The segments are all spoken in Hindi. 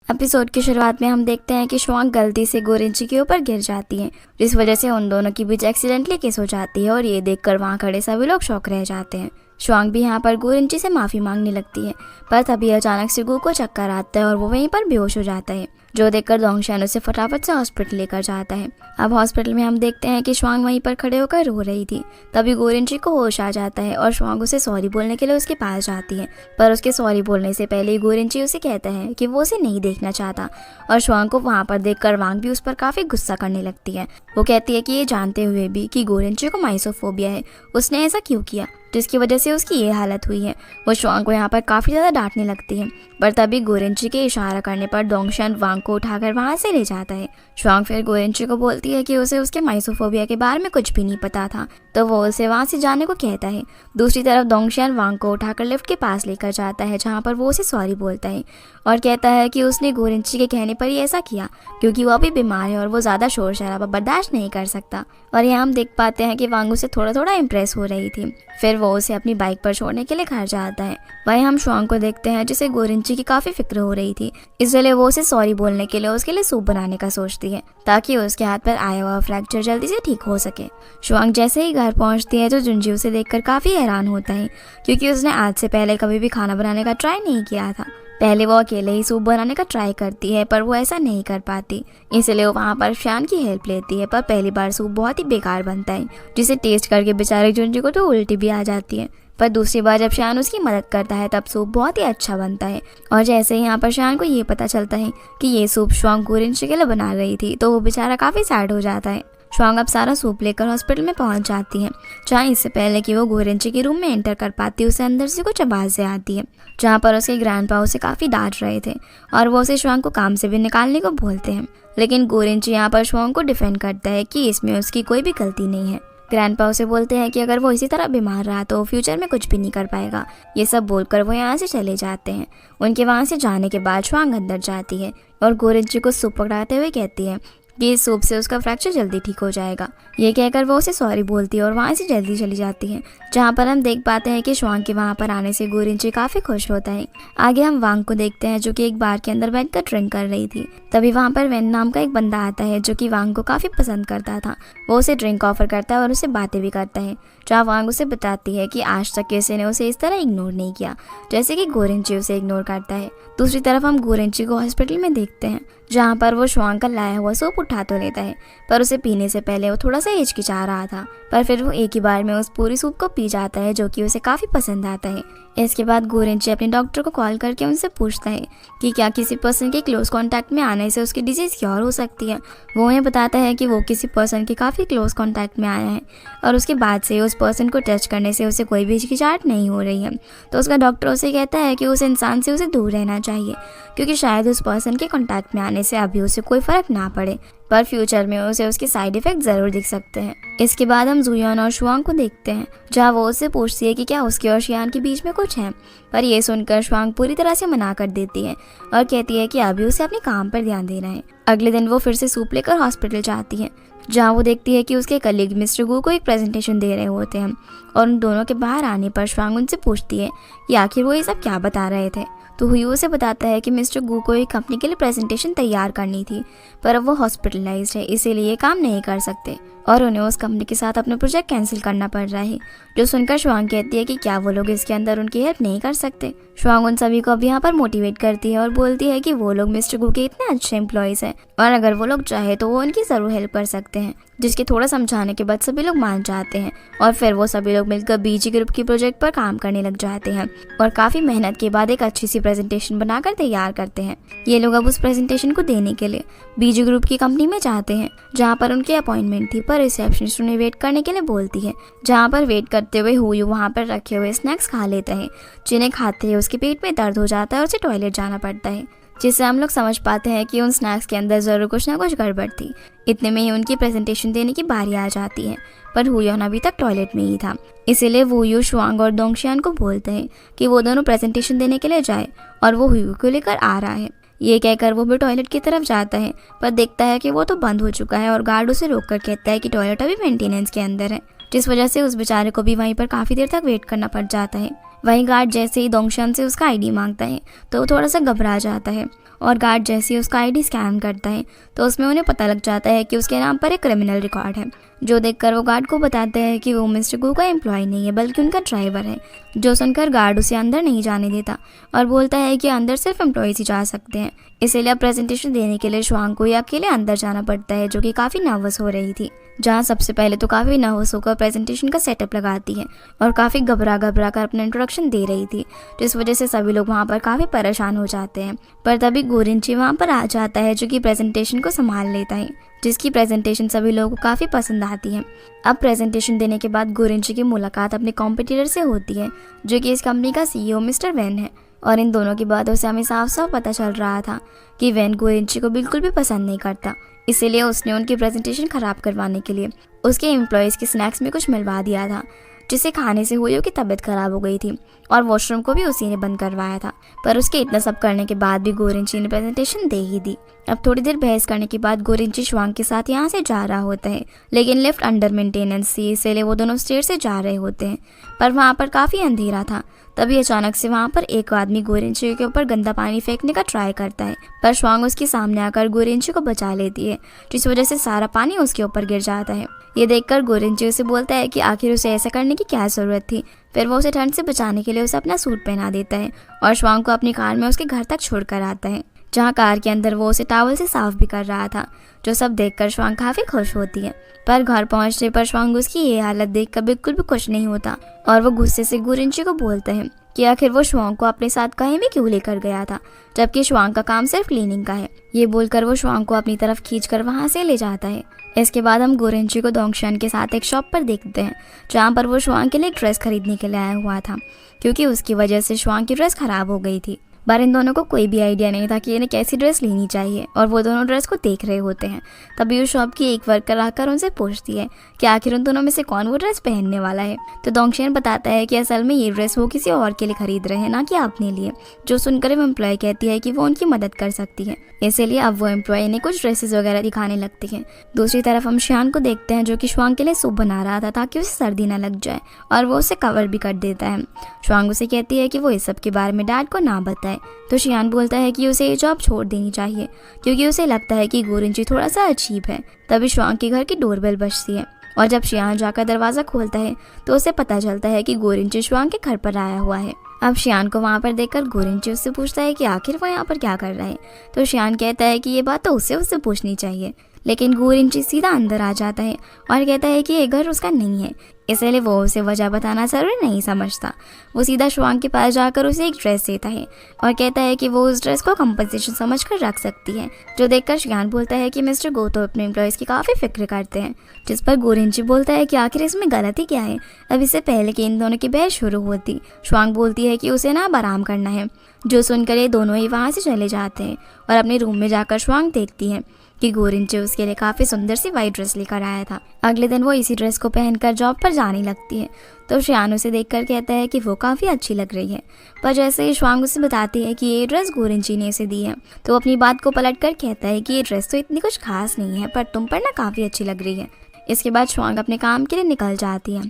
एपिसोड की शुरुआत में हम देखते हैं कि शुआंग गलती से गोरिंची के ऊपर गिर जाती है, जिस वजह से उन दोनों की बीच एक्सीडेंटली किस हो जाती है और ये देखकर वहाँ खड़े सभी लोग शॉक रह जाते हैं। शुआंग भी यहाँ पर गोरिंची से माफ़ी मांगने लगती है, पर तभी अचानक से गू को चक्कर आता है और वो वहीं पर बेहोश हो जाता है, जो देखकर दोंगशन उसे फटाफट से हॉस्पिटल लेकर जाता है। अब हॉस्पिटल में हम देखते हैं कि शुआंग वहीं पर खड़े होकर रो रही थी। तभी गोरिंची को होश आ जाता है और शुआंग उसे सॉरी बोलने के लिए उसके पास जाती है, पर उसके सॉरी बोलने से पहले ही गोरिंची उसे कहता है कि वो उसे नहीं देखना चाहता और शुआंग को वहाँ पर देखकर वांग भी उस पर काफ़ी गुस्सा करने लगती है। वो कहती है कि ये जानते हुए भी कि गोरिंची को माइसोफोबिया है, उसने ऐसा क्यों किया, जिसकी वजह से उसकी ये हालत हुई है। वो शुआंग को यहाँ पर काफ़ी ज़्यादा डांटने लगती है, पर तभी गोरिंची के इशारा करने पर दोंगशन वांग को उठाकर वहाँ से ले जाता है। शुआंग फिर गोरिंची को बोलती है कि उसे उसके माइसोफोबिया के बारे में कुछ भी नहीं पता था, तो वो उसे वहाँ से जाने को कहता है। दूसरी तरफ दोंगशन वांग को उठाकर लिफ्ट के पास लेकर जाता है, जहाँ पर वो उसे सॉरी बोलता है और कहता है कि उसने गोरिंची के कहने पर ही ऐसा किया क्योंकि वो अभी बीमार है और वो ज़्यादा शोर शराबा बर्दाश्त नहीं कर सकता। और यहाँ हम देख पाते हैं कि वांग उसे थोड़ा थोड़ा इम्प्रेस हो रही थी। फिर वो उसे अपनी बाइक पर छोड़ने के लिए घर जाता है। वहीं हम शुआंग को देखते हैं जिसे गोरिंची की काफ़ी फिक्र हो रही थी, इसलिए वो उसे सॉरी बोलने के लिए उसके लिए सूप बनाने का सोचती है ताकि उसके हाथ पर आया हुआ फ्रैक्चर जल्दी से ठीक हो सके। शुआंग जैसे ही घर पहुंचती है तो जुंजी उसे देखकर काफ़ी हैरान होता है, क्योंकि उसने आज से पहले कभी भी खाना बनाने का ट्राई नहीं किया था। पहले वो अकेले ही सूप बनाने का ट्राई करती है, पर वो ऐसा नहीं कर पाती, इसलिए वो वहाँ पर शान की हेल्प लेती है। पर पहली बार सूप बहुत ही बेकार बनता है, जिसे टेस्ट करके बेचारे जुंजी को तो उल्टी भी आ जाती है। पर दूसरी बार जब शान उसकी मदद करता है तब सूप बहुत ही अच्छा बनता है। और जैसे ही यहाँ पर शान को ये पता चलता है कि ये सूप शुआंग गोरिंची के लिए बना रही थी, तो वो बेचारा काफ़ी सैड हो जाता है। शुआंग अब सारा सूप लेकर हॉस्पिटल में पहुंच जाती है, जहाँ इससे पहले कि वो गोरिंची के रूम में एंटर कर पाती, उसे अंदर से कुछ आवाज़ें आती है, जहाँ पर उसके ग्रैंडपा उसे काफ़ी डांट रहे थे और वो उसे शुआंग को काम से भी निकालने को बोलते हैं। लेकिन गोरिंची यहाँ पर शुआंग को डिफेंड करता है कि इसमें उसकी कोई भी गलती नहीं है। ग्रैंडपा उसे बोलते हैं कि अगर वो इसी तरह बीमार रहा तो फ्यूचर में कुछ भी नहीं कर पाएगा। ये सब बोलकर वो यहाँ से चले जाते हैं। उनके वहाँ से जाने के बाद शुआंग अंदर जाती है और गोरिंची को सूप पकड़ाते हुए कहती है कि इस सूप से उसका फ्रैक्चर जल्दी ठीक हो जाएगा। ये कहकर वो उसे सॉरी बोलती है और वहाँ से जल्दी चली जाती है, जहाँ पर हम देख पाते हैं कि शुआंग के वहाँ पर आने से गोरिंची काफ़ी खुश होता है। आगे हम वांग को देखते हैं जो कि एक बार के अंदर बैठकर ड्रिंक कर रही थी। तभी वहाँ पर वेन नाम का एक बंदा आता है जो कि वांग को काफ़ी पसंद करता था। वो उसे ड्रिंक ऑफर करता है और उसे बातें भी करता है, जहाँ वांग उसे बताती है कि आज तक किसी ने उसे इस तरह इग्नोर नहीं किया जैसे कि गोरिंची उसे इग्नोर करता है। दूसरी तरफ हम गोरिंची को हॉस्पिटल में देखते हैं, जहाँ पर वो शुआंग का लाया हुआ सूप उठा तो लेता है, पर उसे पीने से पहले वो थोड़ा सा हिचकिचा रहा था, पर फिर वो एक ही बार में उस पूरी सूप को पी जाता है, जो कि उसे काफ़ी पसंद आता है। इसके बाद गोरिंची अपने डॉक्टर को कॉल करके उनसे पूछता है कि क्या किसी पर्सन के क्लोज कांटेक्ट में आने से उसकी डिजीज़ क्योर हो सकती है। वो उन्हें बताता है कि वो किसी पर्सन के काफ़ी क्लोज कांटेक्ट में आया है और उसके बाद से उस पर्सन को टच करने से उसे कोई भी हिचकिचाहट नहीं हो रही है। तो उसका डॉक्टर उसे कहता है कि उस इंसान से उसे दूर रहना चाहिए, क्योंकि शायद उस पर्सन के कांटेक्ट में आने से अभी उसे कोई फ़र्क ना पड़े, पर फ्यूचर में उसे उसके साइड इफ़ेक्ट ज़रूर दिख सकते हैं। इसके बाद हम जुयान और शुआंग को देखते हैं, जहाँ वो उससे पूछती है कि क्या उसके और शियान के बीच में कुछ है, पर यह सुनकर शुआंग पूरी तरह से मना कर देती है और कहती है कि अभी उसे अपने काम पर ध्यान देना है। अगले दिन वो फिर से सूप लेकर हॉस्पिटल जाती है, जहाँ वो देखती है कि उसके कलीग मिस्टर गू को एक प्रेजेंटेशन दे रहे होते हैं और उन दोनों के बाहर आने पर शुआंग उनसे पूछती है कि आखिर वो ये सब क्या बता रहे थे। तो हुयू उसे बताता है कि मिस्टर गू को एक कंपनी के लिए प्रेजेंटेशन तैयार करनी थी, पर अब वो हॉस्पिटलाइज्ड है, इसीलिए काम नहीं कर सकते और उन्हें उस कंपनी के साथ अपना प्रोजेक्ट कैंसिल करना पड़ रहा है। जो सुनकर शुआंग कहती है कि क्या वो लोग इसके अंदर उनकी हेल्प नहीं कर सकते। शुआंग उन सभी को अब यहाँ पर मोटिवेट करती है और बोलती है कि वो लोग मिस्टर गू के इतने अच्छे एम्प्लॉयज़ हैं और अगर वो लोग चाहे तो वो उनकी ज़रूर हेल्प कर सकते हैं, जिसके थोड़ा समझाने के बाद सभी लोग मान जाते हैं और फिर वो सभी लोग मिलकर बीजी ग्रुप की प्रोजेक्ट पर काम करने लग जाते हैं और काफ़ी मेहनत के बाद एक अच्छी सी प्रेजेंटेशन बनाकर तैयार करते हैं। ये लोग अब उस प्रेजेंटेशन को देने के लिए बीजी ग्रुप की कंपनी में जाते हैं, जहाँ पर उनकी अपॉइंटमेंट थी, पर रिसेप्शनिस्ट उन्हें वेट करने के लिए बोलती है। जहाँ पर वेट करते हुए हुयू वहाँ पर रखे हुए स्नैक्स खा लेता है, जिन्हें खाते ही उसके पेट में दर्द हो जाता है और उसे टॉयलेट जाना पड़ता है, जिससे हम लोग समझ पाते हैं कि उन स्नैक्स के अंदर ज़रूर कुछ ना कुछ गड़बड़ थी। इतने में ही उनकी प्रेजेंटेशन देने की बारी आ जाती है, पर हुयोन अभी तक टॉयलेट में ही था, इसीलिए वो हुयू शुआंग और दोंगशियान को बोलते हैं कि वो दोनों प्रेजेंटेशन देने के लिए जाए और वो हुयू को लेकर आ रहा है। ये कहकर वो भी टॉयलेट की तरफ जाता है, पर देखता है कि वो तो बंद हो चुका है और गार्ड उसे रोक कर कहता है कि टॉयलेट अभी मेंटेनेंस के अंदर है, जिस वजह से उस बेचारे को भी वहीं पर काफ़ी देर तक वेट करना पड़ जाता है। वहीं गार्ड जैसे ही दोंगशन से उसका आईडी मांगता है तो वो थोड़ा सा घबरा जाता है, और गार्ड जैसे ही उसका आईडी स्कैन करता है तो उसमें उन्हें पता लग जाता है कि उसके नाम पर एक क्रिमिनल रिकॉर्ड है। जो देखकर वो गार्ड को बताते हैं कि वो मिस्टर गू का एम्प्लॉय नहीं है बल्कि उनका ड्राइवर है। जो सुनकर गार्ड उसे अंदर नहीं जाने देता और बोलता है कि अंदर सिर्फ एम्प्लॉयज ही जा सकते हैं। इसीलिए अब प्रेजेंटेशन देने के लिए शुआंग को ही अकेले अंदर जाना पड़ता है, जो कि काफ़ी नर्वस हो रही थी। जहाँ सबसे पहले तो काफ़ी नर्वस होकर प्रेजेंटेशन का सेटअप लगाती है और काफ़ी घबरा कर अपना इंट्रोडक्शन दे रही थी, जिस वजह से सभी लोग वहाँ पर काफ़ी परेशान हो जाते हैं। पर तभी गोरिंची वहाँ पर आ जाता है, जो कि प्रेजेंटेशन को संभाल लेता है, जिसकी प्रेजेंटेशन सभी लोगों को काफ़ी पसंद आती है। अब प्रेजेंटेशन देने के बाद गोरिंची की मुलाकात अपने कॉम्पिटिटर से होती है, जो कि इस कंपनी का CEO मिस्टर वैन है। और इन दोनों की बातों से हमें साफ साफ पता चल रहा था कि वैन गोरिंची को बिल्कुल भी पसंद नहीं करता। इसीलिए उसने उनकी प्रेजेंटेशन ख़राब करवाने के लिए उसके एम्प्लॉयज़ के स्नैक्स में कुछ मिलवा दिया था, जिसे खाने से हुई की तबीयत खराब हो गई थी, और वॉशरूम को भी उसी ने बंद करवाया था। पर उसके इतना सब करने के बाद भी गोरिंची ने प्रेजेंटेशन दे ही दी। अब थोड़ी देर बहस करने के बाद गोरिंची शुआंग के साथ यहाँ से जा रहा होता है, लेकिन लिफ्ट अंडर मेंटेनेंस थी, इसीलिए वो दोनों स्टेयर से जा रहे होते हैं। पर वहाँ पर काफ़ी अंधेरा था। तभी अचानक से वहाँ पर एक आदमी गोरिंची के ऊपर गंदा पानी फेंकने का ट्राई करता है, पर शुआंग उसके सामने आकर गोरिंची को बचा लेती है, जिस वजह से सारा पानी उसके ऊपर गिर जाता है। ये देखकर गोरिंची उसे बोलता है कि आखिर उसे ऐसा करने की क्या ज़रूरत थी। फिर वो उसे ठंड से बचाने के लिए उसे अपना सूट पहना देता है और शुआंग को अपनी कार में उसके घर तक छोड़कर आता है, जहाँ कार के अंदर वो उसे टॉवल से साफ भी कर रहा था, जो सब देखकर शुआंग काफ़ी खुश होती है। पर घर पहुँचने पर शुआंग उसकी ये हालत देखकर बिल्कुल भी खुश नहीं होता और वो गुस्से से गोरिंची को बोलता है कि आखिर वो शुआंग को अपने साथ कहीं भी क्यों लेकर गया था, जबकि शुआंग का काम सिर्फ क्लीनिंग का है। ये बोलकर वो शुआंग को अपनी तरफ खींचकर वहाँ से ले जाता है। इसके बाद हम गोरिंची को दोंगशन के साथ एक शॉप पर देखते हैं, जहाँ पर वो शुआंग के लिए एक ड्रेस खरीदने के लिए आया हुआ था, क्योंकि उसकी वजह से शुआंग की ड्रेस खराब हो गई थी। पर इन दोनों को कोई भी आइडिया नहीं था कि इन्हें कैसी ड्रेस लेनी चाहिए, और वो दोनों ड्रेस को देख रहे होते हैं। तभी उस शॉप की एक वर्कर आकर उनसे पूछती है कि आखिर उन दोनों में से कौन वो ड्रेस पहनने वाला है। तो दोंगशन बताता है कि असल में ये ड्रेस वो किसी और के लिए खरीद रहे हैं, ना कि अपने लिए। जो सुनकर वो एम्प्लॉय कहती है कि वो उनकी मदद कर सकती है, इसीलिए अब वो एम्प्लॉय ने कुछ ड्रेसेस वगैरह दिखाने लगती है। दूसरी तरफ हम शियान को देखते हैं, जो कि शुआंग के लिए सूप बना रहा था ताकि उसे सर्दी न लग जाए, और वो उसे कवर भी कर देता है। शुआंग उसे कहती है कि वो इस सब के बारे में डैड को ना बताए। तो शियान बोलता है कि उसे ये जॉब छोड़ देनी चाहिए, क्योंकि उसे लगता है कि गोरिंची थोड़ा सा अजीब है। तभी शुआंग के घर की डोरबेल बजती है, और जब शियान जाकर दरवाज़ा खोलता है तो उसे पता चलता है कि गोरिंची शुआंग के घर पर आया हुआ है। अब शियान को वहाँ पर देखकर गोरिंची उससे पूछता है कि आखिर वो यहाँ पर क्या कर रहा है। तो शियान कहता है कि ये बात तो उससे पूछनी चाहिए, लेकिन गोरिंची सीधा अंदर आ जाता है और कहता है कि ये घर उसका नहीं है, इसलिए वो उसे वजह बताना जरूरी नहीं समझता। वो सीधा शुआंग के पास जाकर उसे एक ड्रेस देता है और कहता है कि वो उस ड्रेस को कंपनसेशन समझकर रख सकती है। जो देखकर शियान बोलता है कि मिस्टर गो तो अपने एम्प्लॉयज़ की काफ़ी फिक्र करते हैं, जिस पर गोरिंची बोलता है कि आखिर इसमें गलती क्या है। अब इससे पहले कि इन दोनों की बहस शुरू होती, शुआंग बोलती है कि उसे ना अब आराम करना है। जो सुनकर ये दोनों ही वहाँ से चले जाते हैं, और अपने रूम में जाकर शुआंग देखती है कि गोरिंची उसके लिए काफ़ी सुंदर सी वाइट ड्रेस लेकर आया था। अगले दिन वो इसी ड्रेस को पहनकर जॉब पर जाने लगती है। तो शियान उसे देखकर कहता है कि वो काफ़ी अच्छी लग रही है। पर जैसे ही शुआंग उसे बताती है कि ये ड्रेस गोरिंची ने उसे दी है, तो वो अपनी बात को पलटकर कहता है कि ये ड्रेस तो इतनी कुछ खास नहीं है, पर तुम पर ना काफ़ी अच्छी लग रही है। इसके बाद शुआंग अपने काम के लिए निकल जाती है।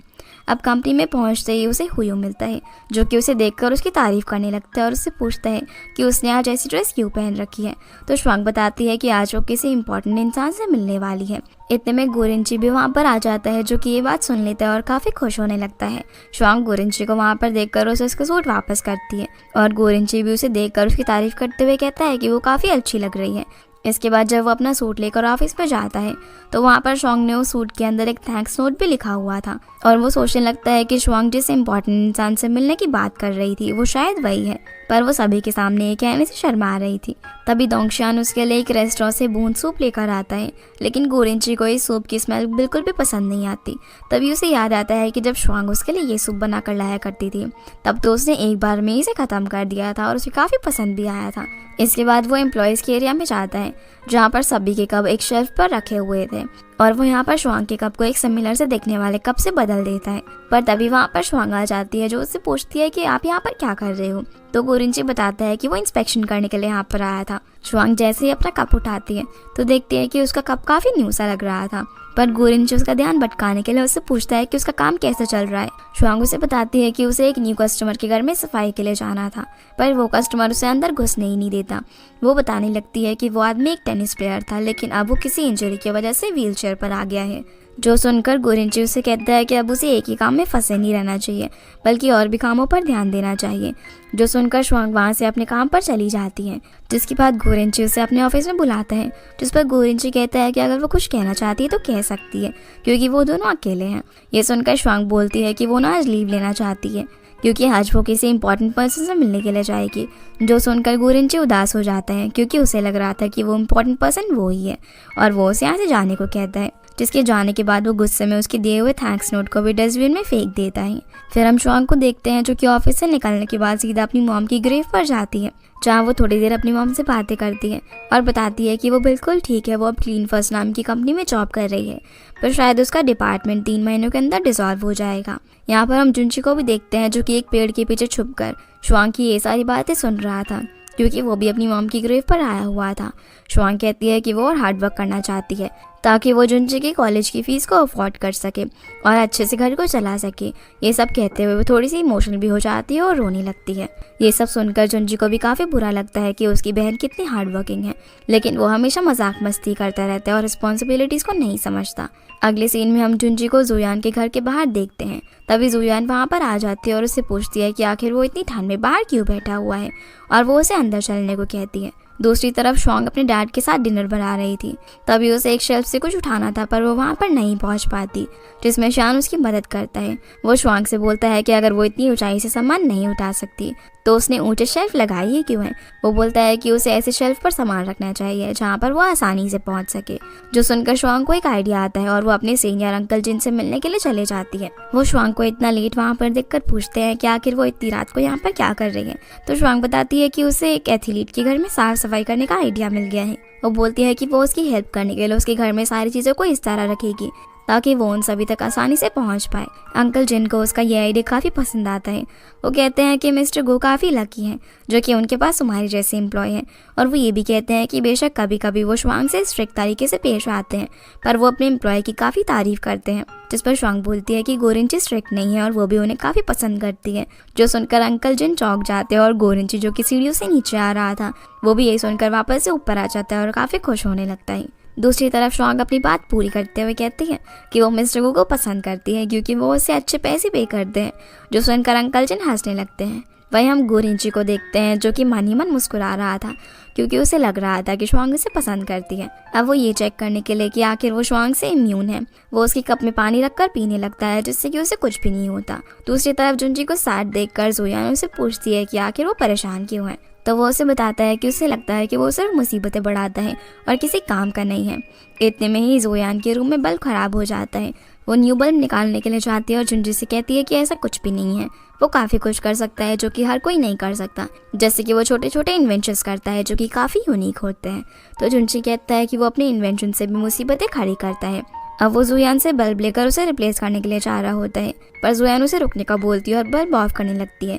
अब कंपनी में पहुंचते ही उसे हुयू मिलता है, जो कि उसे देखकर उसकी तारीफ करने लगता है और उससे पूछता है कि उसने आज ऐसी ड्रेस क्यों पहन रखी है। तो शुआंग बताती है कि आज वो किसी इंपॉर्टेंट इंसान से मिलने वाली है। इतने में गोरिंची भी वहाँ पर आ जाता है, जो कि ये बात सुन लेता है और काफ़ी खुश होने लगता है। शुआंग गोरिंची को वहाँ पर देखकर उसे उसका सूट वापस करती है, और गोरिंची भी उसे देखकर उसकी तारीफ करते हुए कहता है कि वो काफ़ी अच्छी लग रही है। इसके बाद जब वो अपना सूट लेकर ऑफिस पर जाता है, तो वहाँ पर शुआंग ने उस सूट के अंदर एक थैंक्स नोट भी लिखा हुआ था, और वो सोचने लगता है कि शुआंग जिस इम्पोर्टेंट इंसान से मिलने की बात कर रही थी वो शायद वही है, पर वो सभी के सामने ये कहने से शर्मा रही थी। तभी दोंगशन उसके लिए एक रेस्टोरेंट से बूंद सूप लेकर आता है, लेकिन गोरिंची को इस सूप की स्मेल बिल्कुल भी पसंद नहीं आती। तभी उसे याद आता है कि जब शुआंग उसके लिए ये सूप बना कर लाया करती थी, तब तो उसने एक बार में इसे ख़त्म कर दिया था और उसे काफ़ी पसंद भी आया था। इसके बाद वो एम्प्लॉयज़ के एरिया में जाता है, जहाँ पर सभी के कप एक शेल्फ पर रखे हुए थे, और वो यहाँ पर शुआंग के कप को एक सिमिलर से दिखने वाले कप से बदल देता है। पर तभी वहाँ पर शुआंग आ जाती है जो उससे पूछती है कि आप यहाँ पर क्या कर रहे हो। तो गोरिंची बताता है कि वो इंस्पेक्शन करने के लिए यहाँ पर आया था। शुआंग जैसे ही अपना कप उठाती है तो देखती है कि उसका कप काफी न्यू सा लग रहा था। पर गोरिंची उसका ध्यान भटकाने के लिए उससे पूछता है कि उसका काम कैसे चल रहा है। शुआंग उसे बताती है कि उसे एक न्यू कस्टमर के घर में सफाई के लिए जाना था, पर वो कस्टमर उसे अंदर घुसने ही नहीं देता। वो बताने लगती है कि वो आदमी एक टेनिस प्लेयर था, लेकिन अब वो किसी इंजरी की वजह से व्हील चेयर पर आ गया है। जो सुनकर गोरिंची उसे कहता है कि अब उसे एक ही काम में फंसे नहीं रहना चाहिए, बल्कि और भी कामों पर ध्यान देना चाहिए। जो सुनकर शुआंग वहाँ से अपने काम पर चली जाती है, जिसके बाद गोरिंची उसे अपने ऑफिस में बुलाता है। जिस पर गोरिंची कहता है कि अगर वो कुछ कहना चाहती है तो कह सकती है, क्योंकि वो दोनों अकेले हैं। ये सुनकर शुआंग बोलती है कि वो ना आज लीव लेना चाहती है, क्योंकि आज वो किसी इंपॉर्टेंट पर्सन से मिलने के लिए जाएगी। जो सुनकर गोरिंची उदास हो जाता है, क्योंकि उसे लग रहा था कि वो इम्पोर्टेंट पर्सन वो ही है, और वो उसे यहाँ से जाने को कहता है। जिसके जाने के बाद वो गुस्से में उसके दिए हुए थैंक्स नोट को भी डस्टबिन में फेंक देता है। फिर हम शुआंग को देखते हैं जो कि ऑफिस से निकलने के बाद सीधा अपनी मॉम की ग्रेव पर जाती है, जहाँ वो थोड़ी देर अपनी मॉम से बातें करती है और बताती है कि वो बिल्कुल ठीक है, वो अब क्लीन फर्स्ट नाम की कंपनी में जॉब कर रही है, पर शायद उसका डिपार्टमेंट 3 महीनों के अंदर डिसॉल्व हो जाएगा। यहाँ पर हम जुनची को भी देखते हैं जो कि एक पेड़ के पीछे छुपकर शुआंग की ये सारी बातें सुन रहा था, क्योंकि वो भी अपनी मॉम की ग्रेव पर आया हुआ था। शुआंग कहती है कि वो और हार्ड वर्क करना चाहती है ताकि वो जुनची की कॉलेज की फीस को अफोर्ड कर सके और अच्छे से घर को चला सके। ये सब कहते हुए वो थोड़ी सी इमोशनल भी हो जाती है और रोने लगती है। ये सब सुनकर जुनची को भी काफ़ी बुरा लगता है कि उसकी बहन कितनी हार्ड वर्किंग है, लेकिन वो हमेशा मजाक मस्ती करता रहता है और रिस्पॉन्सिबिलिटीज़ को नहीं समझता। अगले सीन में हम जुनची को जुयान के घर के बाहर देखते हैं। तभी जुयान वहाँ पर आ जाती है और उससे पूछती है कि आखिर वो इतनी ठंड में बाहर क्यों बैठा हुआ है, और वो उसे अंदर चलने को कहती है। दूसरी तरफ शुआंग अपने डैड के साथ डिनर बना रही थी। तभी उसे एक शेल्फ से कुछ उठाना था, पर वो वहाँ पर नहीं पहुँच पाती, जिसमें शान उसकी मदद करता है। वो शुआंग से बोलता है कि अगर वो इतनी ऊंचाई से सामान नहीं उठा सकती तो उसने ऊंचे शेल्फ लगाई ही क्यों है। वो बोलता है कि उसे ऐसे शेल्फ पर सामान रखना चाहिए जहाँ पर वो आसानी से पहुँच सके। जो सुनकर शुआंग को एक आइडिया आता है और वो अपने सीनियर अंकल जिन से मिलने के लिए चले जाती है। वो शुआंग को इतना लेट वहाँ पर देखकर पूछते हैं कि आखिर वो इतनी रात को यहाँ पर क्या कर रही है। तो शुआंग बताती है कि उसे एक एथलीट के घर में साफ सफाई करने का आइडिया मिल गया है। वो बोलती है कि वो उसकी हेल्प करने के लिए उसके घर में सारी चीज़ों को इस तरह रखेगी ताकि वो उन सभी तक आसानी से पहुंच पाए। अंकल जिन को उसका ये आइडिया काफ़ी पसंद आता है। वो कहते हैं कि मिस्टर गो काफ़ी लकी हैं जो कि उनके पास तुम्हारे जैसे एम्प्लॉय हैं, और वो ये भी कहते हैं कि बेशक कभी कभी वो शुआंग से स्ट्रिक्ट तरीके से पेश आते हैं, पर वो अपने एम्प्लॉय की काफ़ी तारीफ करते हैं। जिस पर शुआंग बोलती है कि गोरिंची स्ट्रिक्ट नहीं है और वो भी उन्हें काफ़ी पसंद करती है। जो सुनकर अंकल जिन चौंक जाते हैं और गोरिंची जो कि सीढ़ियों से नीचे आ रहा था वो भी यही सुनकर वापस से ऊपर आ जाता है और काफ़ी खुश होने लगता है। दूसरी तरफ शुआंग अपनी बात पूरी करते हुए कहती है कि वो मिस्टर गो को पसंद करती है क्योंकि वो उससे अच्छे पैसे पे करते हैं। जो सुनकर अंकल जिन हंसने लगते हैं। वहीं हम गोरिंची को देखते हैं जो कि मन ही मन मुस्कुरा रहा था क्योंकि उसे लग रहा था कि शुआंग उसे पसंद करती है। अब वो ये चेक करने के लिए कि आखिर वो शुआंग से इम्यून है, वो उसकी कप में पानी रखकर पीने लगता है जिससे कि उसे कुछ भी नहीं होता। दूसरी तरफ जुनजी को सैड देखकर जुयान उसे पूछती है कि आखिर वो परेशान क्यों है। तो वो उसे बताता है कि उसे लगता है कि वो सिर्फ मुसीबतें बढ़ाता है और किसी काम का नहीं है। इतने में ही जुयान के रूम में बल्ब खराब हो जाता है। वो न्यू बल्ब निकालने के लिए जाती है और जुनजी से कहती है कि ऐसा कुछ भी नहीं है, वो काफ़ी कुछ कर सकता है जो कि हर कोई नहीं कर सकता, जैसे कि वो छोटे छोटे इन्वेंशंस करता है जो कि काफ़ी यूनिक होते हैं। तो जुनजी कहता है कि वो अपने इन्वेंशन से भी मुसीबतें खड़ी करता है। अब वो जुयान से बल्ब लेकर उसे रिप्लेस करने के लिए जा रहा होता है, पर जुयान उसे रुकने का बोलती है और बल्ब ऑफ करने लगती है,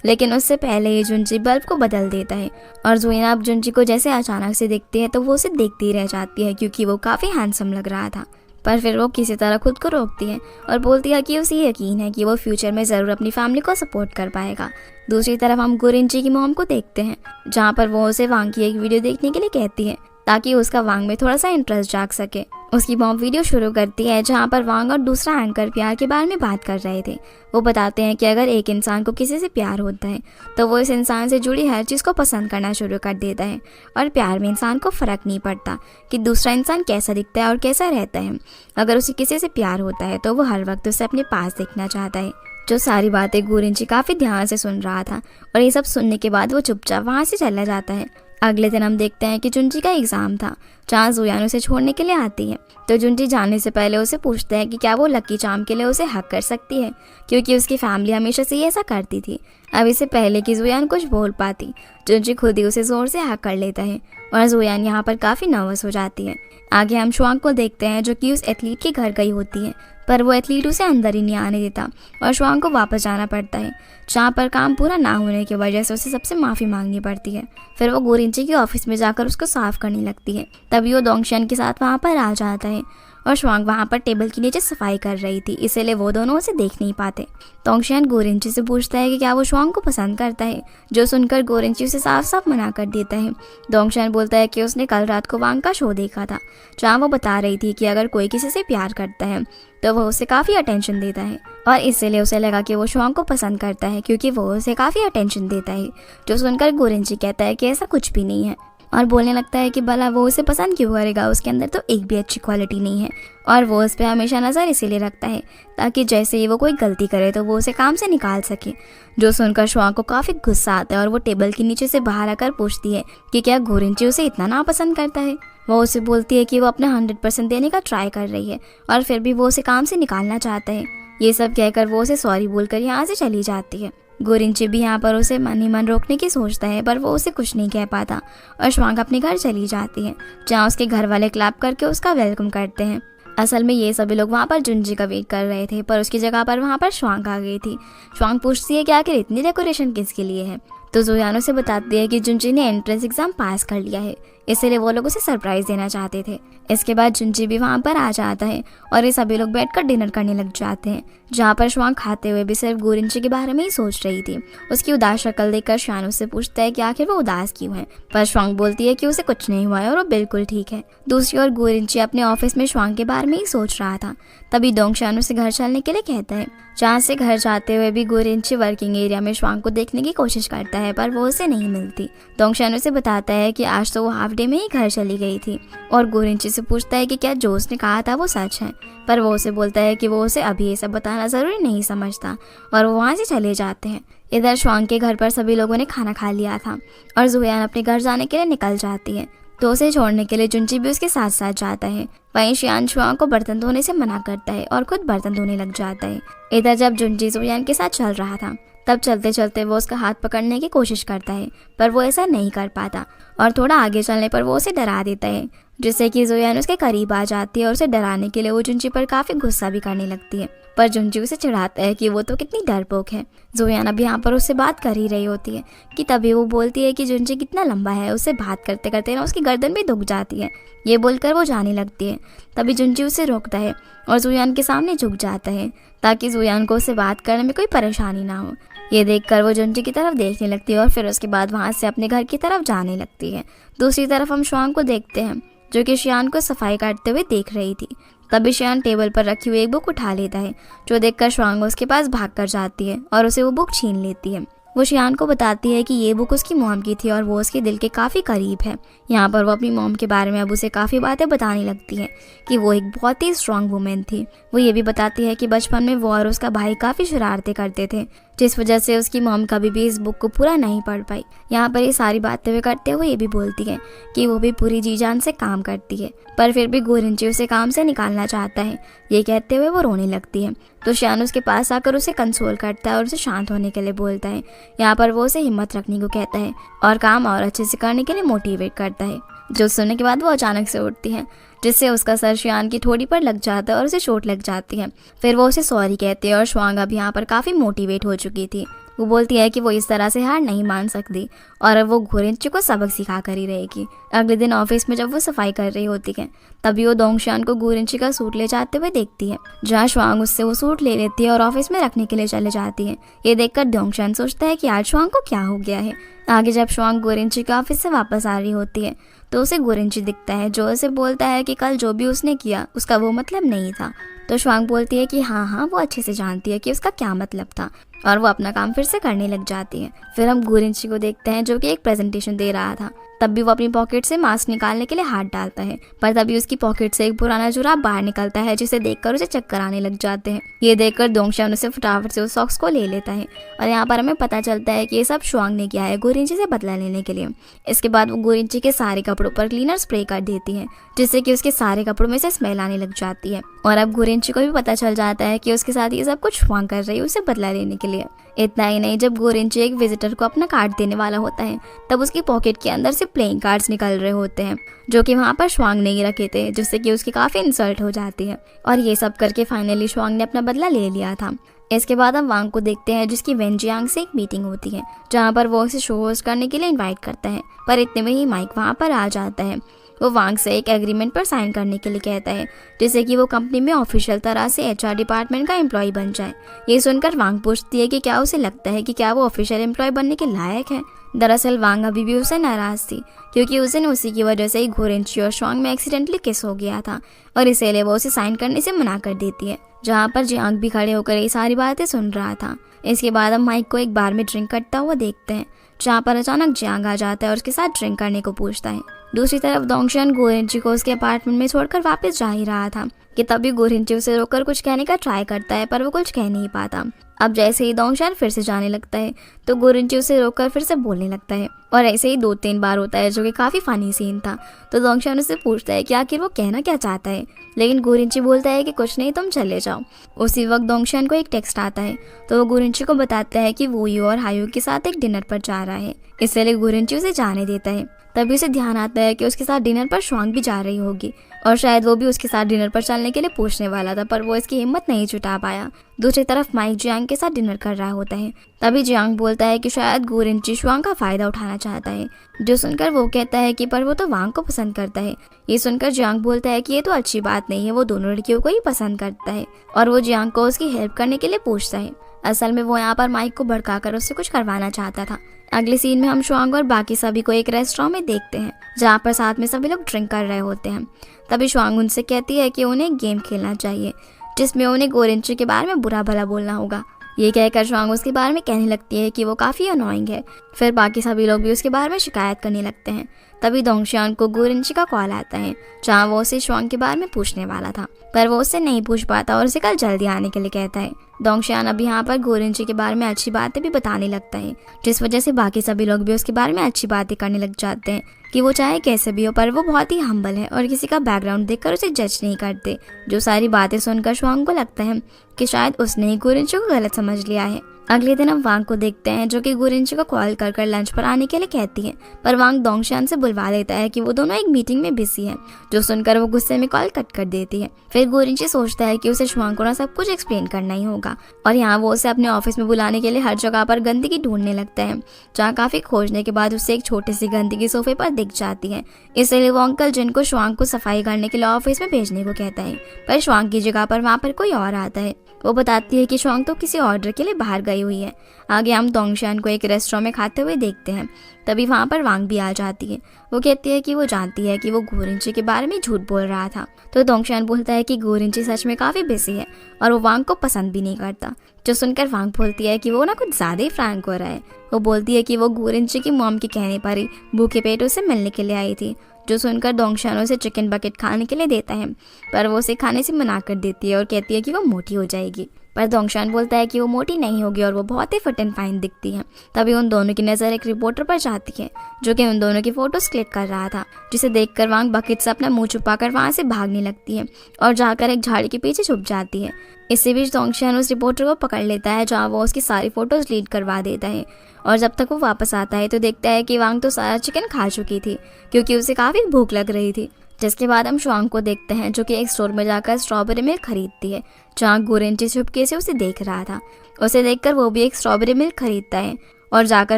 लेकिन उससे पहले ही जुनजी बल्ब को बदल देता है। और जुयान अब जुनजी को जैसे अचानक से देखती है तो वो उसे देखती ही रह जाती है क्योंकि वो काफ़ी हैंडसम लग रहा था। पर फिर वो किसी तरह खुद को रोकती है और बोलती है कि उसे यकीन है कि वो फ्यूचर में ज़रूर अपनी फैमिली को सपोर्ट कर पाएगा। दूसरी तरफ हम गोरिंची की मॉम को देखते हैं जहाँ पर वो उसे वांग की एक वीडियो देखने के लिए कहती है ताकि उसका वांग में थोड़ा सा इंटरेस्ट जाग सके। उसकी मॉम वीडियो शुरू करती है जहाँ पर वांग और दूसरा एंकर प्यार के बारे में बात कर रहे थे। वो बताते हैं कि अगर एक इंसान को किसी से प्यार होता है तो वो इस इंसान से जुड़ी हर चीज़ को पसंद करना शुरू कर देता है, और प्यार में इंसान को फ़र्क नहीं पड़ता कि दूसरा इंसान कैसा दिखता है और कैसा रहता है। अगर उसे किसी से प्यार होता है तो वो हर वक्त उसे अपने पास देखना चाहता है। जो सारी बातें गोरिंची काफ़ी ध्यान से सुन रहा था और ये सब सुनने के बाद वो चुपचाप वहाँ से चला जाता है। अगले दिन हम देखते हैं कि जुनजी का एग्ज़ाम था जहाँ जुयान उसे छोड़ने के लिए आती है। तो जुनजी जाने से पहले उसे पूछता है कि क्या वो लकी चार्म के लिए उसे हक कर सकती है, क्योंकि उसकी फैमिली हमेशा से ही ऐसा करती थी। अब इससे पहले कि जुयान कुछ बोल पाती जुनजी खुद ही उसे ज़ोर से हक कर लेता है और जोयान यहाँ पर काफ़ी नर्वस हो जाती है। आगे हम शुआंग को देखते हैं जो कि उस एथलीट के घर गई होती है, पर वो एथलीट उसे अंदर ही नहीं आने देता और शुआंग को वापस जाना पड़ता है, जहाँ पर काम पूरा ना होने की वजह से उसे सबसे माफ़ी मांगनी पड़ती है। फिर वो गोरिंची के ऑफिस में जाकर उसको साफ करने लगती है। तभी वो दोंगशियान के साथ वहाँ पर आ जाता है और शुआंग वहाँ पर टेबल के नीचे सफाई कर रही थी, इसीलिए वो दोनों उसे देख नहीं पाते। दोंगशियान गोरिंची से पूछता है कि क्या वो शुआंग को पसंद करता है, जो सुनकर गोरिंची उसे साफ साफ मना कर देता है। दोंगशियान बोलता है कि उसने कल रात को वांग का शो देखा था, जहाँ वो बता रही थी कि अगर कोई किसी से प्यार करता है तो वो उसे काफ़ी अटेंशन देता है, और इसीलिए उसे लगा कि वो शुआंग को पसंद करता है क्योंकि वो उसे काफ़ी अटेंशन देता है। जो सुनकर गोरिंची कहता है कि ऐसा कुछ भी नहीं है, और बोलने लगता है कि भला वो उसे पसंद क्यों करेगा, उसके अंदर तो एक भी अच्छी क्वालिटी नहीं है, और वो उस पर हमेशा नज़र इसीलिए रखता है ताकि जैसे ही वो कोई गलती करे तो वो उसे काम से निकाल सके। जो सुनकर शुआंग को काफ़ी गुस्सा आता है और वो टेबल के नीचे से बाहर आकर पूछती है कि क्या गोरिंची उसे इतना नापसंद करता है। वो उसे बोलती है कि वो अपना 100% देने का ट्राई कर रही है और फिर भी वो उसे काम से निकालना चाहता है। ये सब कहकर वो उसे सॉरी बोलकर यहाँ से चली जाती है। गोरिंची भी यहाँ पर उसे मन ही मन रोकने की सोचता है, पर वो उसे कुछ नहीं कह पाता और शुआंग अपने घर चली जाती है, जहाँ उसके घर वाले क्लैप करके उसका वेलकम करते हैं। असल में ये सभी लोग वहाँ पर जुंजी का वेट कर रहे थे, पर उसकी जगह पर वहाँ पर शुआंग आ गई थी। शुआंग पूछती है कि आखिर इतनी डेकोरेशन किसके लिए है, तो जोयान उसे बताती है कि जुंजी ने एंट्रेंस एग्जाम पास कर लिया है, इसीलिए वो लोग उसे सरप्राइज देना चाहते थे। इसके बाद जुंजी भी वहाँ पर आ जाता है और ये सभी लोग बैठकर डिनर करने लग जाते हैं, जहाँ पर शुआंग खाते हुए भी सिर्फ गोरिंची के बारे में ही सोच रही थी। उसकी उदास शक्ल देखकर शुआन उससे पूछता है कि आखिर वो उदास क्यों है, पर शुआंग बोलती है कि उसे कुछ नहीं हुआ है और वो बिल्कुल ठीक है। दूसरी ओर गोरिंची अपने ऑफिस में शुआंग के बारे में ही सोच रहा था। तभी दोंगशियान उसे घर चलने के लिए कहता है, जहाँ से घर जाते हुए भी गोरिंची वर्किंग एरिया में शुआंग को देखने की कोशिश करता है, पर वो उसे नहीं मिलती। दोंगशियान उसे बताता है कि आज तो वो हाफ डे में ही घर चली गई थी, और गोरिंची से पूछता है कि क्या जो उसने कहा था वो सच है, पर वो उसे बोलता है कि वो उसे अभी ये सब बताना ज़रूरी नहीं समझता, और वो वहाँ से चले जाते हैं। इधर शुआंग के घर पर सभी लोगों ने खाना खा लिया था और जोयान अपने घर जाने के लिए निकल जाती है, तो उसे छोड़ने के लिए जुंजी भी उसके साथ साथ जाता है। वहीं शियान शुआंग को बर्तन धोने से मना करता है और खुद बर्तन धोने लग जाता है। इधर जब जुंजी जोयान के साथ चल रहा था, तब चलते चलते वो उसका हाथ पकड़ने की कोशिश करता है, पर वो ऐसा नहीं कर पाता और थोड़ा आगे चलने पर वो उसे डरा देता है, जिससे कि जोयान उसके करीब आ जाती है और उसे डराने के लिए वो जुंजी पर काफ़ी गुस्सा भी करने लगती है, पर जुंजी उसे चिढ़ाता है कि वो तो कितनी डरपोक है। जोयान अब यहाँ पर उससे बात कर ही रही होती है कि तभी वो बोलती है कि जुंजी कितना लंबा है, उससे बात करते करते ना उसकी गर्दन भी दुख जाती है। ये बोलकर वो जाने लगती है। तभी जुंजी उसे रोकता है और जोयान के सामने झुक जाता है ताकि जोयान को उससे बात करने में कोई परेशानी ना हो। ये देखकर वो जुंजी की तरफ देखने लगती है और फिर उसके बाद वहाँ से अपने घर की तरफ जाने लगती है। दूसरी तरफ हम शुआंग को देखते हैं, जो कि शियान को सफाई करते हुए देख रही थी। तभी शियान टेबल पर रखी हुई एक बुक उठा लेता है, जो देखकर शुआंग उसके पास भाग कर जाती है और उसे वो बुक छीन लेती है। वो शियान को बताती है कि ये बुक उसकी मॉम की थी और वो उसके दिल के काफ़ी करीब है। यहाँ पर वो अपनी मॉम के बारे में अब उसे काफ़ी बातें बताने लगती है कि वो एक बहुत ही स्ट्रॉन्ग वुमेन थी। वो ये भी बताती है कि बचपन में वो और उसका भाई काफ़ी शरारतें करते थे, जिस वजह से उसकी मॉम कभी भी इस बुक को पूरा नहीं पढ़ पाई। यहाँ पर ये सारी बातें हुए करते हुए ये भी बोलती है कि वो भी पूरी जी जान से काम करती है, पर फिर भी गोरिंची उसे काम से निकालना चाहता है। ये कहते हुए वो रोने लगती है, तो शियान उसके पास आकर उसे कंसोल करता है और उसे शांत होने के लिए बोलता है। यहाँ पर वो उसे हिम्मत रखने को कहता है और काम और अच्छे से करने के लिए मोटिवेट करता है। जो सुनने के बाद वो अचानक से उठती है, जिससे उसका सर शियान की ठोड़ी पर लग जाता है और उसे चोट लग जाती है। फिर वो उसे सॉरी कहती है और शुआंग अब यहाँ पर काफ़ी मोटिवेट हो चुकी थी। वो बोलती है कि वो इस तरह से हार नहीं मान सकती और अब वो गोरिंची को सबक सिखा कर ही रहेगी। अगले दिन ऑफिस में जब वो सफाई कर रही होती है, तभी वो दोंगशियान को गोरिंची का सूट ले जाते हुए देखती है, जहाँ शुआंग उससे वो सूट ले लेती है और ऑफिस में रखने के लिए चले जाती है। ये देखकर दोंगशियान सोचता है कि आज शुआंग को क्या हो गया है। आगे जब शुआंग गोरिंची के ऑफिस से वापस आ रही होती है, तो उसे गोरिंची दिखता है, जो उसे बोलता है कि कल जो भी उसने किया उसका वो मतलब नहीं था। तो शुआंग बोलती है कि हाँ वो अच्छे से जानती है कि उसका क्या मतलब था, और वो अपना काम फिर से करने लग जाती है। फिर हम गोरिंची को देखते हैं, जो कि एक प्रेजेंटेशन दे रहा था। तब भी वो अपनी पॉकेट से मास्क निकालने के लिए हाथ डालता है, पर तभी उसकी पॉकेट से एक पुराना जुराब बाहर निकलता है, जिसे देखकर उसे चक्कर आने लग जाते हैं। ये देखकर दोंगशियान उसे फटाफट से उस सॉक्स को ले लेता है और यहाँ पर हमें पता चलता है कि ये सब शुआंग ने किया है गोरिंची से बदला लेने के लिए। इसके बाद वो गोरिंची के सारे कपड़ों पर क्लीनर स्प्रे कर देती है, जिससे कि उसके सारे कपड़ों में से स्मेल आने लग जाती है। और अब गोरिंची को भी पता चल जाता है कि उसके साथ ये सब कुछ शुआंग कर रही है उसे बदला लेने के के लिए। इतना ही नहीं, जब गोरिंची एक विजिटर को अपना कार्ड देने वाला होता है तब उसकी पॉकेट के अंदर से प्लेइंग कार्ड्स निकल रहे होते हैं जो कि वहाँ पर शुआंग ने ही रखे थे, जिससे कि उसकी काफ़ी इंसल्ट हो जाती है। और ये सब करके फाइनली शुआंग ने अपना बदला ले लिया था। इसके बाद हम वांग को देखते हैं जिसकी वेनजियांग से एक मीटिंग होती है जहाँ पर वो उसे शो होस्ट करने के लिए इन्वाइट करता है, पर इतने में ही माइक वहाँ पर आ जाता है। वो वांग से एक एग्रीमेंट पर साइन करने के लिए कहता है जिससे कि वो कंपनी में ऑफिशियल तरह से एचआर डिपार्टमेंट का एम्प्लॉय बन जाए। ये सुनकर वांग पूछती है कि क्या उसे लगता है कि क्या वो ऑफिशियल एम्प्लॉय बनने के लायक है। दरअसल वांग अभी भी उसे नाराज थी क्योंकि उस दिन उसी की वजह से ही गोरेंची और शुआंग में एक्सीडेंटली किस हो गया था और इसीलिए वो उसे साइन करने से मना कर देती है, जहाँ पर जियांग भी खड़े होकर ये सारी बातें सुन रहा था। इसके बाद हम माइक को एक बार में ड्रिंक करता हुआ देखते हैं जहाँ पर अचानक जियांग आ जाता है और उसके साथ ड्रिंक करने को पूछता है। दूसरी तरफ दोंगशियान गोरेंची को उसके अपार्टमेंट में छोड़कर वापस जा ही रहा था कि तभी गोरेंची उसे रोककर कुछ कहने का ट्राई करता है पर वो कुछ कह नहीं पाता। अब जैसे ही दोंगशियान फिर से जाने लगता है तो गोरेंची उसे रोककर फिर से बोलने लगता है और ऐसे ही 2-3 बार होता है जो कि काफ़ी फनी सीन था। तो दोंगशियान उससे पूछता है कि आखिर वो कहना क्या चाहता है, लेकिन गोरेंची बोलता है कि कुछ नहीं, तुम चले जाओ। उसी वक्त दोंगशियान को एक टेक्स्ट आता है तो वो गोरेंची को बताता है कि वो यू और हायू के साथ एक डिनर पर जा रहा है, इसलिए गोरेंची उसे जाने देता है। तभी उसे ध्यान आता है कि उसके साथ डिनर पर शुआंग भी जा रही होगी और शायद वो भी उसके साथ डिनर पर चलने के लिए पूछने वाला था, पर वो इसकी हिम्मत नहीं जुटा पाया। दूसरी तरफ माइक जियांग के साथ डिनर कर रहा होता है। तभी जियांग बोलता है कि शायद गोरेंची शुआंग का फायदा उठाना चाहता है, जो सुनकर वो कहता है कि पर वो तो वांग को पसंद करता है। ये सुनकर जियांग बोलता है कि ये तो अच्छी बात नहीं है, वो दोनों लड़कियों को ही पसंद करता है और वो जियांग को उसकी हेल्प करने के लिए पूछता है। असल में वो यहाँ पर माइक को भड़काकर उससे कुछ करवाना चाहता था। अगले सीन में हम शुआंग और बाकी सभी को एक रेस्टोरेंट में देखते हैं जहाँ पर साथ में सभी लोग ड्रिंक कर रहे होते हैं। तभी शुआंग उनसे कहती है कि उन्हें एक गेम खेलना चाहिए जिसमें उन्हें गोरेंची के बारे में बुरा भला बोलना होगा। ये कहकर शुआंग उसके बारे में कहने लगती है कि वो काफ़ी अनोइंग है। फिर बाकी सभी लोग भी उसके बारे में शिकायत करने लगते हैं। तभी दोंगशियान को गोरेंची का कॉल आता है जहाँ वो उसे शुआंग के बारे में पूछने वाला था, पर वो उससे नहीं पूछ पाता और उसे कल जल्दी आने के लिए कहता है। दोंगशियान अब यहाँ पर गोरेंची के बारे में अच्छी बातें भी बताने लगता है, जिस वजह से बाकी सभी लोग भी उसके बारे में अच्छी बातें करने लग जाते हैं कि वो चाहे कैसे भी हो पर वो बहुत ही हम्बल है और किसी का बैकग्राउंड देखकर उसे जज नहीं करते। जो सारी बातें सुनकर शुआंग को लगता है कि शायद उसने ही गोरेंची को गलत समझ लिया है। अगले दिन हम वांग को देखते हैं जो कि गोरेंची को कॉल कर लंच पर आने के लिए कहती है, पर वांग दोंगशियान से बुलवा लेता है कि वो दोनों एक मीटिंग में बिजी है, जो सुनकर वो गुस्से में कॉल कट कर देती है। फिर गोरेंची सोचता है कि उसे शुआंग को ना सब कुछ एक्सप्लेन करना ही होगा और यहाँ वो उसे अपने ऑफिस में बुलाने के लिए हर जगह पर गंदगी ढूंढने लगता है, जहाँ काफी खोजने के बाद उसे एक छोटी सी गंदगी सोफे पर दिख जाती है। इसलिए वो अंकल जिनको शुआंग को सफाई करने के लिए ऑफिस में भेजने को कहता है, पर शुआंग की जगह पर वहाँ पर कोई और आता है। वो बताती है कि शुआंग तो किसी ऑर्डर के लिए बाहर गई हुई है। आगे हम दोंगशियान को एक रेस्टोरेंट में खाते हुए देखते हैं। तभी वहाँ पर वांग भी आ जाती है। वो कहती है कि वो जानती है कि वो गोरेंची के बारे में झूठ बोल रहा था। तो दोंगशियान बोलता है कि गोरेंची सच में काफ़ी बिजी है और वो वांग को पसंद भी नहीं करता, जो सुनकर वांग बोलती है कि वो ना कुछ ज़्यादा ही फ्रैंक हो रहा है। वो बोलती है कि वो गोरेंची की मॉम के कहने पर ही भूखे पेट उसे मिलने के लिए आई थी, जो सुनकर दोंगशियान उसे चिकन बकेट खाने के लिए देता है, पर वो उसे खाने से मना कर देती है और कहती है कि वो मोटी हो जाएगी। पर दोंगशियान बोलता है कि वो मोटी नहीं होगी और वो बहुत ही फिट एंड फाइन दिखती है। तभी उन दोनों की नज़र एक रिपोर्टर पर जाती है जो कि उन दोनों की फोटोज क्लिक कर रहा था, जिसे देखकर वांग बकेट से अपना मुंह छुपाकर वहाँ से भागने लगती है और जाकर एक झाड़ी के पीछे छुप जाती है। इसी बीच दोंगशियान उस रिपोर्टर को पकड़ लेता है, जहाँ वो उसकी सारी फोटोज डिलीट करवा देता है और जब तक वो वापस आता है तो देखता है कि वांग तो सारा चिकन खा चुकी थी क्योंकि उसे काफ़ी भूख लग रही थी। जिसके बाद हम शुआंग को देखते हैं जो कि एक स्टोर में जाकर स्ट्रॉबेरी मिल्क खरीदती है, जहाँ गोरेंची छुपके से उसे देख रहा था। उसे देखकर वो भी एक स्ट्रॉबेरी मिल्क खरीदता है और जाकर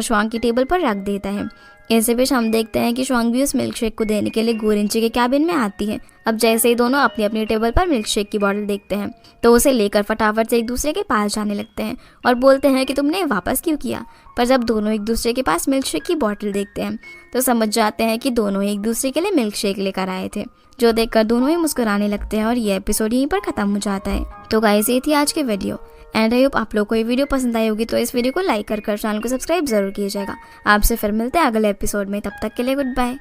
शुआंग की टेबल पर रख देता है। इसी बीच हम देखते हैं कि शुआंग भी उस मिल्क शेक को देने के लिए गोरेंची के कैबिन में आती है। अब जैसे ही दोनों अपनी अपनी टेबल पर मिल्क शेक की बोतल देखते हैं तो उसे लेकर फटाफट से एक दूसरे के पास जाने लगते हैं और बोलते हैं कि तुमने वापस क्यों किया। पर जब दोनों एक दूसरे के पास मिल्क शेक की बोतल देखते हैं तो समझ जाते हैं कि दोनों एक दूसरे के लिए मिल्क शेक लेकर आए थे, जो देखकर दोनों ही मुस्कुराने लगते हैं और ये एपिसोड यहीं पर खत्म हो जाता है। तो गाइस, ये थी आज की वीडियो एंड आई होप आप लोग को ये वीडियो पसंद आई होगी, तो इस वीडियो को लाइक कर चैनल को सब्सक्राइब जरूर कीजिएगा। आपसे फिर मिलते हैं अगले एपिसोड में, तब तक के लिए गुड बाय।